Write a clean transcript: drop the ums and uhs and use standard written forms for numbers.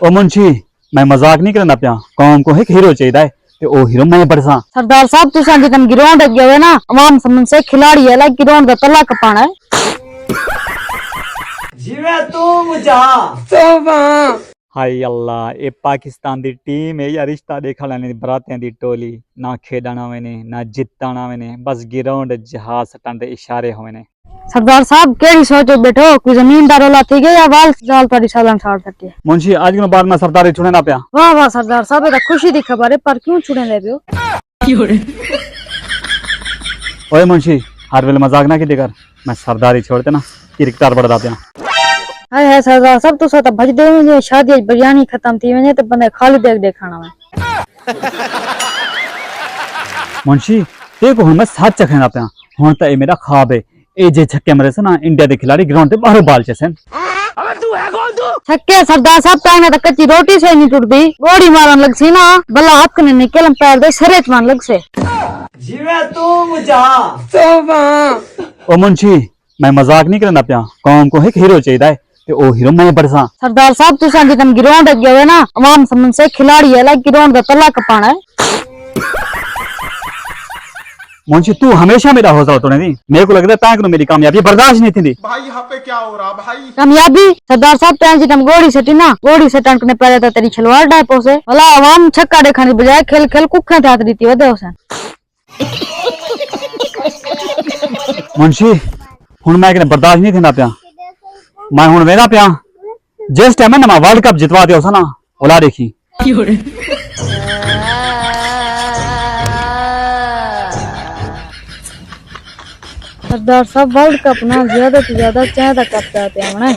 ओ मुंशी मैं मजाक नहीं करना पिया कौम को एक हीरो चाहिए ते ओ हीरो मैं बरसा सरदार साहब तुसा जितन गिरोंड गए ना अवाम समन से खिलाड़ी है लाइक गिरोंड दा तला कपाना है जिवे तू मुझा हाय अल्लाह ए पाकिस्तान दी टीम है या रिश्ता देखा लेने बरातियां दी टोली ना खेडना मैंने ना जिताना मैंने बस गिरोंड जहाज सटन दे इशारे होने। सरदार साहब केड़ी सोचो बैठो कोई जमींदार वाला थी गया या वाल जाल तारी सालन साड़ सके मुंशी आज के बाद मैं सरदारी छुड़े ना पिया। वाह वाह सरदार साहब ये खुशी दी खबर है पर क्यों छुड़े ले पियो ओए मुंशी हर वेले मजाक ना की कर मैं सरदारी छोड़ते ना किरकटार बढ़ा पिया। हाय हाय सरदार साहब तुसा तो भज दे मुझे शादी बिरयानी खत्म थी वने ते बंदे खाली देख देख खाना में मुंशी देखो हम मैं साथ चखना पिया हुन तो ए मेरा ख्वाब है ए जे छक्के मरे से ना इंडिया दे खिलाड़ी ग्राउंड पे बाहर बाल चेसन। अबे तू है कौन तू? छक्के सरदार साहब टाइम में तो कच्ची रोटी से नहीं टूटती गोड़ी मारन लग सी ना भला हाथ कने निकलम पैर दे सरे मान लग से जिवे तू मुझा ओ मुंशी मैं मजाक नहीं करना पिया कौम को एक हीरो चाहिए ते ओ हीरो मैं बरसा सरदार साहब तुसा जितन गिरोंड गए ना अवाम समन से खिलाड़ी है लाइक गिरोंड दा तला कपाना है। मुंशी तू हमेशा मेरा हौसला तोड़े दी मेरे को लगता है पैक नो मेरी कामयाबी बर्दाश्त नहीं थी भाई यहाँ पे क्या हो रहा भाई? कामयाबी सरदार साहब टाइम जितम गोड़ी सटी ना गोड़ी से टंकने पहले तो तेरी छलवार डायपो से भला अवाम छक्का देखने बजाय खेल खेल कुखे थे हाथ दी वदे उसे मुंशी हुन मैं कने बर्दाश्त नहीं थिंदा पिया मैं हुन वेदा पिया जिस टाइम ना मैं वर्ल्ड कप जितवा दियो सा ना ओला देखी सरदार साहब वर्ल्ड कप ना ज्यादा से ज्यादा चाहता करता है हमने